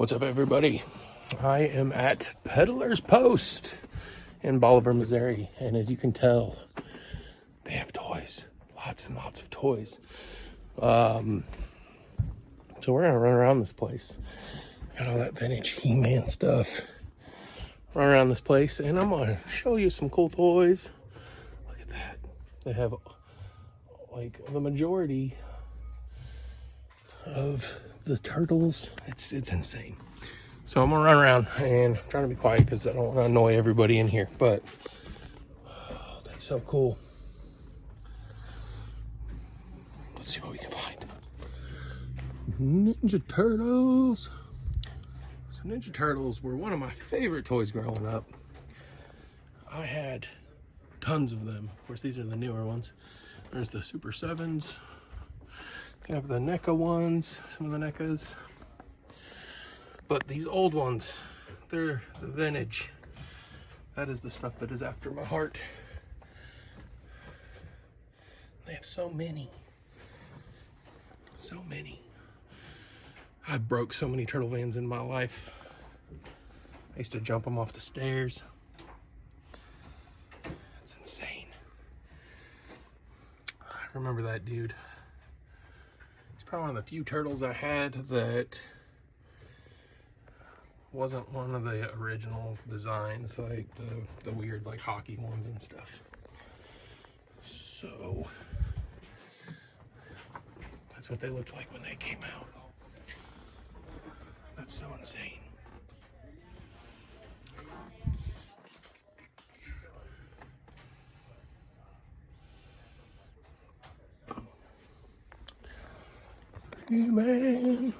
What's up, everybody? I am at Peddlers Post in Boliver, Missouri, and as you can tell, they have toys, lots and lots of toys. So we're gonna run around this place. Got all that vintage He-Man stuff. Run around this place, and I'm gonna show you some cool toys. Look at that. They have like the majority of the turtles. It's insane. So I'm gonna run around and I'm trying to be quiet because I don't want to annoy everybody in here, but that's so cool. Let's see what we can find. Ninja Turtles. So Ninja Turtles were one of my favorite toys growing up. I had tons of them. Of course, these are the newer ones. There's the Super 7s. You have the NECA ones, some of the NECAs. But these old ones, they're the vintage. That is the stuff that is after my heart. They have so many. So many. I broke so many turtle vans in my life. I used to jump them off the stairs. It's insane. I remember that dude. He's probably one of the few turtles I had that wasn't one of the original designs, like the weird like hockey ones and stuff. So that's what they looked like when they came out. That's so insane. He-Man.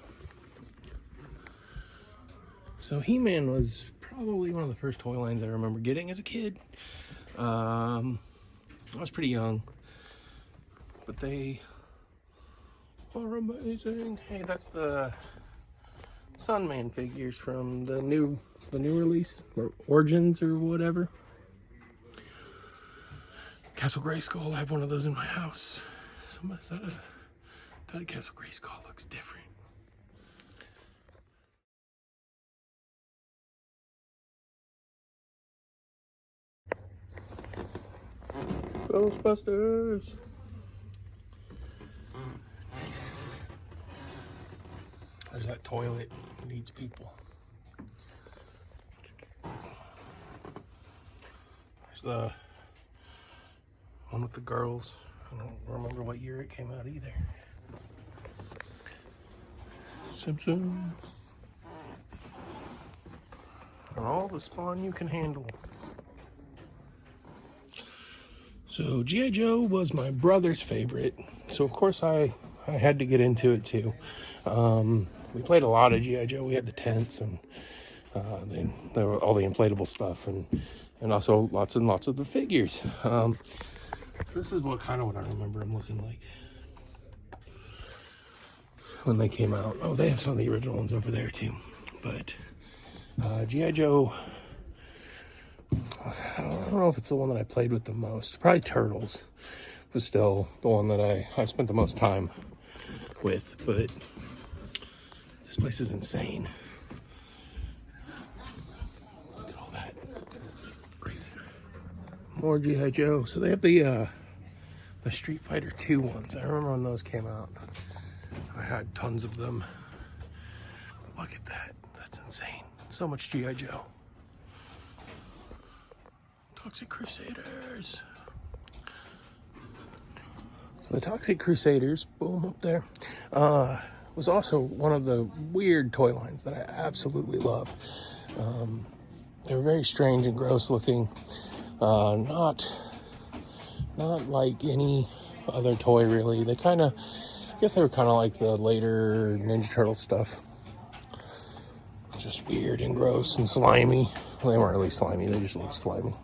So He-Man was probably one of the first toy lines I remember getting as a kid. I was pretty young, but they are amazing. Hey, that's the Sunman figures from the new release, or Origins or whatever. Castle Grayskull, I have one of those in my house. Somebody thought a Castle Grayskull looks different. Ghostbusters. There's that toilet. It needs people. There's the one with the girls. I don't remember what year it came out either. Simpsons. And all the spawn you can handle. So G.I. Joe was my brother's favorite. So of course I had to get into it too. We played a lot of G.I. Joe. We had the tents and there were all the inflatable stuff and also lots and lots of the figures. So this is what I remember them looking like when they came out. Oh, they have some of the original ones over there too. But G.I. Joe, I don't know if it's the one that I played with the most. Probably Turtles was still the one that I spent the most time with. But this place is insane. Look at all that. Crazy. More G.I. Joe. So they have the Street Fighter 2 ones. I remember when those came out. I had tons of them. But look at that. That's insane. So much G.I. Joe. Toxic Crusaders. So the Toxic Crusaders, boom, up there, was also one of the weird toy lines that I absolutely love. They were very strange and gross looking. Not like any other toy really. I guess they were kind of like the later Ninja Turtle stuff. Just weird and gross and slimy. Well, they weren't really slimy, they just looked slimy.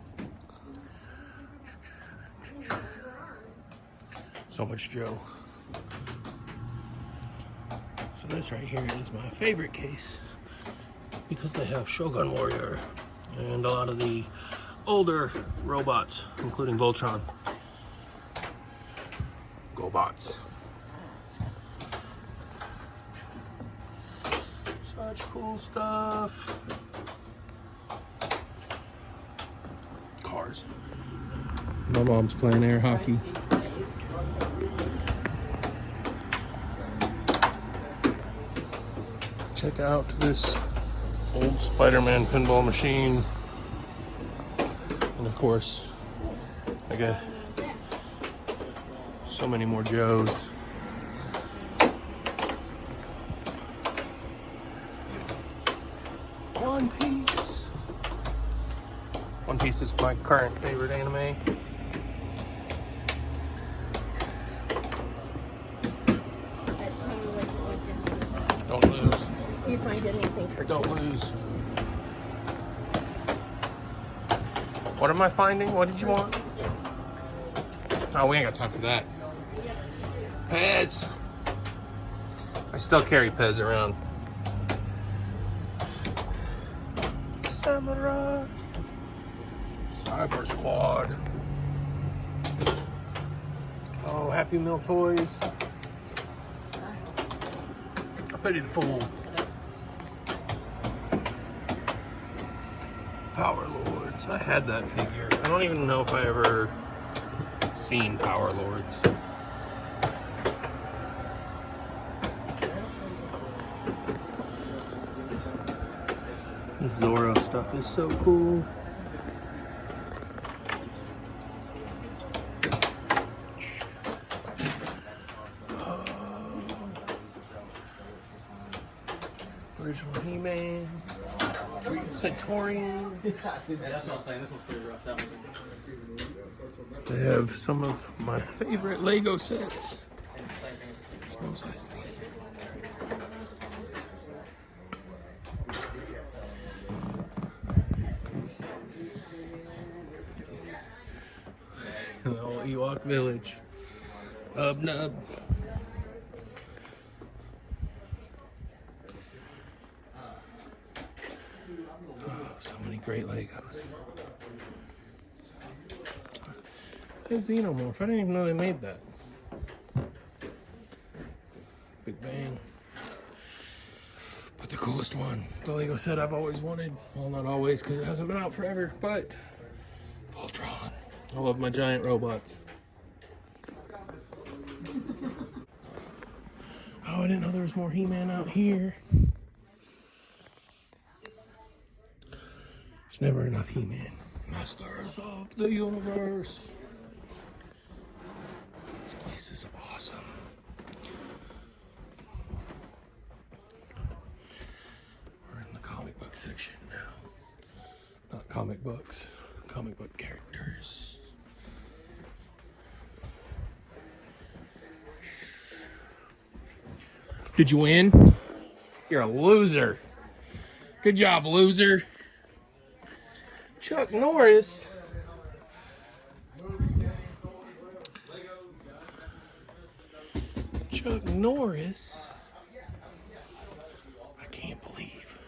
So much Joe. So this right here is my favorite case because they have Shogun Warrior and a lot of the older robots, including Voltron. GoBots. So much cool stuff. Cars. My mom's playing air hockey. Check out this old Spider-Man pinball machine. And of course, I got so many more Joes. One Piece. One Piece is my current favorite anime. Don't lose. You find anything for Don't lose. What am I finding? What did you want? Oh, we ain't got time for that. Pez. I still carry Pez around. Samurai. Cyber Squad. Oh, Happy Meal toys. Pity the Fool. Power Lords. I had that figure. I don't even know if I ever seen Power Lords. This Zorro stuff is so cool. Original He-Man. Centaurian. That's what I'm saying. This one's pretty rough. That one's They have some of my favorite Lego sets. Snow size thing. The old Ewok Village. Nub. Oh, so many great Legos. A Xenomorph. I didn't even know they made that. Big Bang. But the coolest one, the Lego set I've always wanted. Well, not always, because it hasn't been out forever, but Voltron. I love my giant robots. Oh, I didn't know there was more He-Man out here. There's never enough He-Man. Masters of the Universe. This place is awesome. We're in the comic book section now. Not comic books, comic book characters. Did you win? You're a loser. Good job, loser. Chuck Norris. Chuck Norris. I can't believe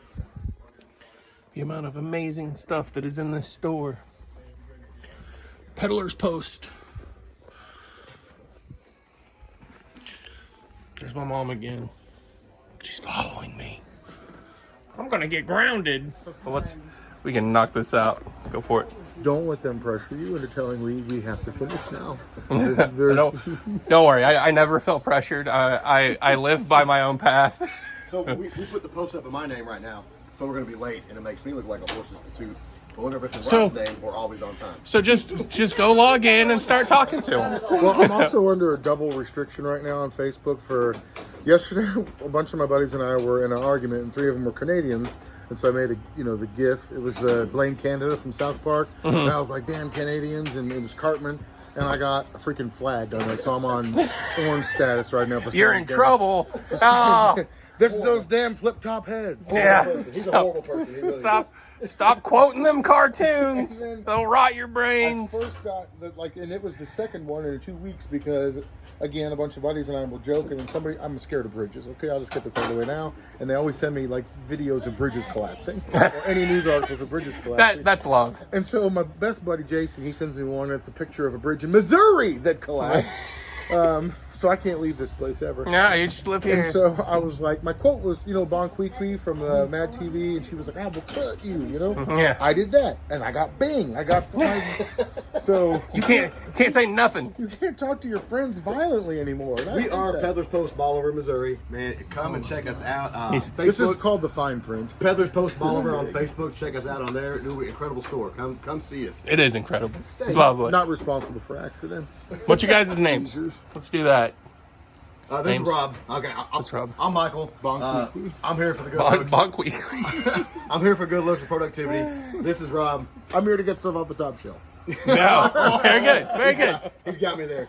the amount of amazing stuff that is in this store. Peddlers Post. There's my mom again. She's following me. I'm gonna get grounded. Well, we can knock this out. Go for it. Don't let them pressure you into telling we have to finish now. Don't worry. I never felt pressured. I live by my own path. So we put the post up in my name right now, so we're going to be late, and it makes me look like a horse's patoot. But whenever it's in Rob's name, we're always on time. So just go log in and start talking to him. Well, I'm also under a double restriction right now on Facebook. For yesterday, a bunch of my buddies and I were in an argument, and 3 of them were Canadians. And so I made the GIF. It was the Blame Canada from South Park. Mm-hmm. And I was like, damn Canadians. And it was Cartman. And I got a freaking flagged on it. So I'm on orange status right now. You're in trouble. Oh. This is those damn flip-top heads. Yeah. He's a horrible person. He really Stop quoting them cartoons. They'll rot your I brains. first got and it was the second one in 2 weeks because, again, a bunch of buddies and I were joking, and I'm scared of bridges. Okay, I'll just get this out of the way now. And they always send me videos of bridges collapsing or any news articles of bridges collapsing. That's love. And so my best buddy Jason, he sends me one. It's a picture of a bridge in Missouri that collapsed. so I can't leave this place ever. Yeah, you just live here. And so I was like, my quote was, Bon Qui from Mad TV, and she was like, I will cut you, Yeah. I did that, and I got Bing. I got so You can't say nothing. you can't talk to your friends violently anymore. And I We hate are that. Peddlers Post Boliver, Missouri. Man, come and check us out. He's- Facebook, This is called the fine print. Peddlers Post Boliver on Facebook. Check us out on there. New incredible store. Come see us. It is incredible. It's lovely. Not responsible for accidents. What's your guys' names? Seizures. Let's do that. This Names? is Rob. Okay, That's Rob. I'm Michael. Bonk. I'm here for the good Bonk, looks. bonk weekly. I'm here for good looks and productivity. This is Rob. I'm here to get stuff off the top shelf. No. Very good. Very good. He's got me there.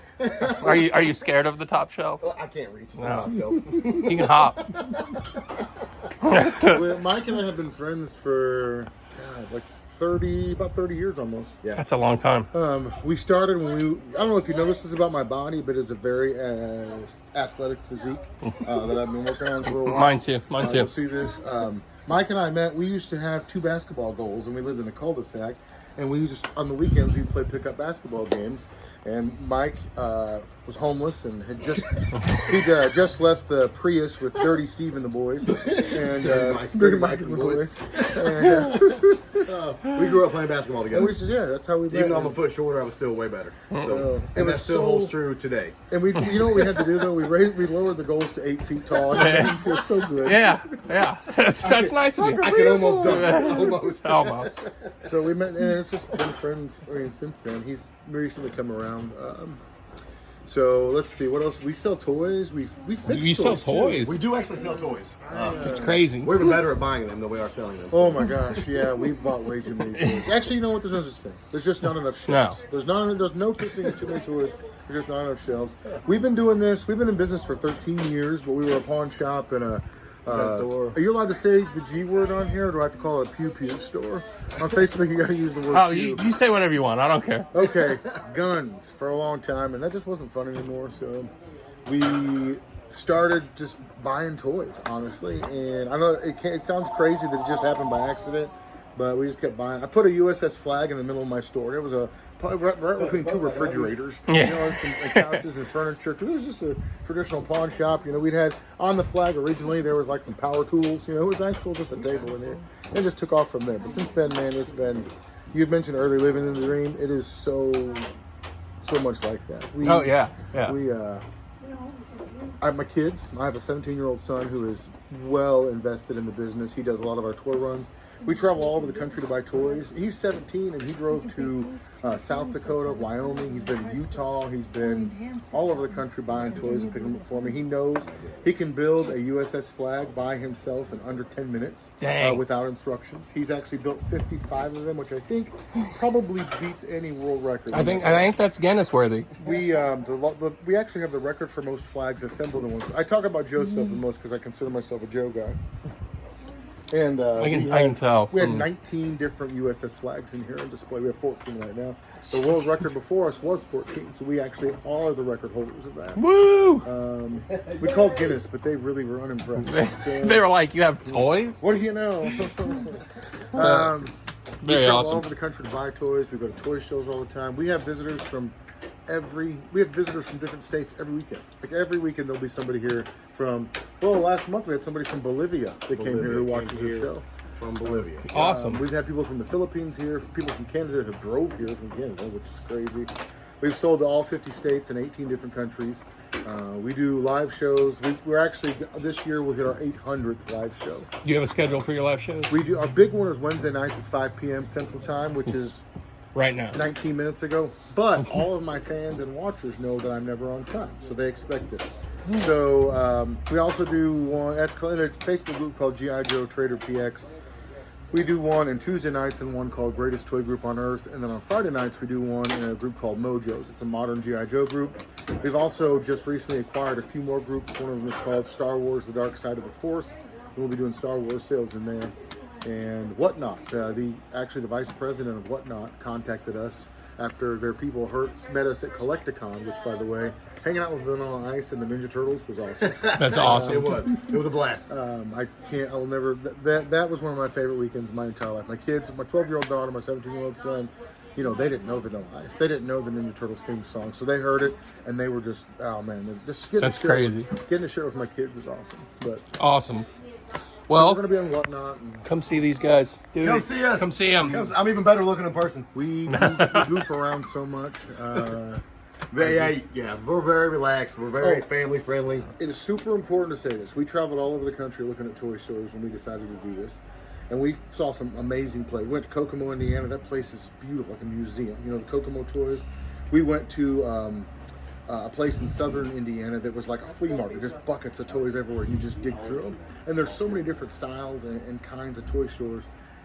Are you scared of the top shelf? I can't reach the No. top shelf. You can hop. Well, Mike and I have been friends for like about 30 years almost. Yeah. That's a long time. We started when I don't know if you know this is about my body, but it's a very athletic physique that I've been working on for a while. Mine too. You'll see this. Mike and I met. We used to have 2 basketball goals, and we lived in a cul-de-sac. And we used to, on the weekends, we'd play pickup basketball games. And Mike was homeless and had just left the Prius with Dirty Steve and the boys, and Dirty Mike and the boys. And, We grew up playing basketball and together. we just, that's how we met. Even though I'm a foot shorter, I was still way better. So, It and was that still so- holds true today. And we, you know what we had to do though? We lowered the goals to 8 feet tall. And it feels so good. Yeah. That's nice of you. I can almost dunk it. Almost. Almost. So we met, and it's just been friends. I mean, since then, he's recently come around. So let's see, what else? We sell toys. We fix. You sell toys, too. toys? We do actually sell toys. That's crazy. We're even better at buying them than we are selling them. Oh my gosh, yeah, we bought way too many toys. Actually, you know what? There's no such thing. There's just not enough shelves. No. There's no such thing as too many toys. There's just not enough shelves. We've been doing this. We've been in business for 13 years, but we were a pawn shop and a. store. Are you allowed to say the G word on here, or do I have to call it a pew store? On Facebook, you got to use the word. Oh, pew. you say whatever you want. I don't care. Okay, guns for a long time, and that just wasn't fun anymore. So we started just buying toys, honestly. And I know it sounds crazy that it just happened by accident, but we just kept buying. I put a USS flag in the middle of my store. It was right between 2 refrigerators, Yeah. and some couches and furniture, because it was just a traditional pawn shop. We'd had on the flag originally there was like some power tools. It was actual just a table in there. It just took off from there. But since then, man, it's been. You had mentioned earlier living in the dream. It is so much like that. Oh yeah. We I have my kids. I have a 17-year-old son who is well invested in the business. He does a lot of our toy runs. We travel all over the country to buy toys. He's 17 and he drove to South Dakota, Wyoming. He's been to Utah. He's been all over the country buying toys and picking them up for me. He knows he can build a USS flag by himself in under 10 minutes without instructions. He's actually built 55 of them, which I think probably beats any world record. I think that's Guinness worthy. We we actually have the record for most flags assembled in one. I talk about Joe stuff the most because I consider myself a Joe guy. And I can tell. We had 19 different USS flags in here on display. We have 14 right now. The world record before us was 14, so we actually are the record holders of that. Woo! We called Guinness, but they really were unimpressed. So, They were like, "You have toys?" what do you know? We Very travel awesome. all over the country to buy toys. We go to toy shows all the time. We have visitors from different states every weekend. Like every weekend there'll be somebody here from, last month we had somebody from Bolivia that came here who watches the show. From Bolivia. Awesome. We've had people from the Philippines here, people from Canada who drove here from Canada, which is crazy. We've sold to all 50 states and 18 different countries. We do live shows. We're actually, this year we'll hit our 800th live show. Do you have a schedule for your live shows? We do. Our big one is Wednesday nights at 5 p.m. Central Time, which is Right now. 19 minutes ago. But all of my fans and watchers know that I'm never on time, so they expect it. So we also do one, that's in a Facebook group called G.I. Joe Trader PX. We do one on Tuesday nights and one called Greatest Toy Group on Earth. And then on Friday nights, we do one in a group called Mojo's. It's a modern G.I. Joe group. We've also just recently acquired a few more groups. One of them is called Star Wars, The Dark Side of the Force. We'll be doing Star Wars sales in there. And Whatnot, the vice president of Whatnot contacted us after their people met us at Collecticon, which, by the way, hanging out with Vanilla Ice and the Ninja Turtles was awesome. That's awesome. It was a blast. I'll never, that was one of my favorite weekends of my entire life. My kids, my 12-year-old daughter, my 17-year-old son, you know, they didn't know Vanilla Ice. They didn't know the Ninja Turtles theme song. So they heard it, and they were just, oh, man. Just That's crazy. Getting to share with my kids is awesome. But Awesome. we're Well, going to be on Whatnot. And come see these guys. Dude, Come see us. Come see them. I'm even better looking in person. we goof around so much. Yeah, we're very relaxed. We're very family friendly. It is super important to say this. We traveled all over the country looking at toy stores when we decided to do this. And we saw some amazing places. We went to Kokomo, Indiana. That place is beautiful, like a museum. You know, the Kokomo toys. We went to a place in southern Indiana that was like a flea market. There's buckets of toys everywhere. You just dig through them. And there's so many different styles and kinds of toy stores.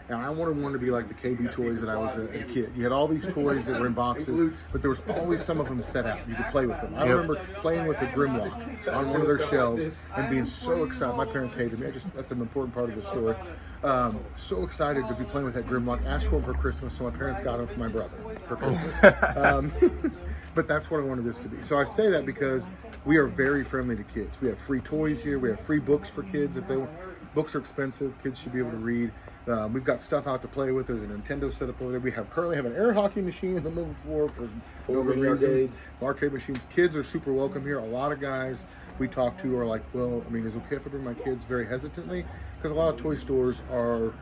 And I wanted one to be like the KB toys that I was a kid. You had all these toys that were in boxes, but there was always some of them set out. You could play with them. I remember playing with the Grimlock on one of their shelves and being so excited. My parents hated me. That's an important part of the story. So excited to be playing with that Grimlock. Asked for him for Christmas, so my parents got him for my brother for Christmas. But that's what I wanted this to be. So I say that because we are very friendly to kids. We have free toys here. We have free books for kids if they want. Books are expensive. Kids should be able to read. We've got stuff out to play with. There's a Nintendo set up over there. We currently have an air hockey machine in the middle floor for no reason. Arcade machines. Kids are super welcome here. A lot of guys we talk to are like, well, I mean, is it okay if I bring my kids very hesitantly? Because a lot of toy stores are,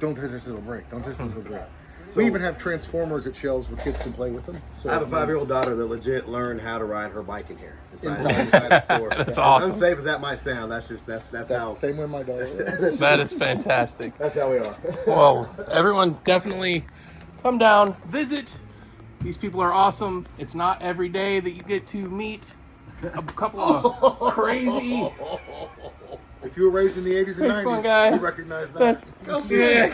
don't touch this, it'll break. Don't touch this, it'll break. We even have Transformers at shelves where kids can play with them. So I have a 5-year-old daughter that legit learned how to ride her bike in here. Inside the store. That's awesome. As unsafe as that might sound, that's how. Same with my daughter. That is fantastic. That's how we are. Well, everyone definitely come down, visit. These people are awesome. It's not every day that you get to meet a couple of crazy. If you were raised in the 80s and Fun 90s, guys. you recognize that. Go see it.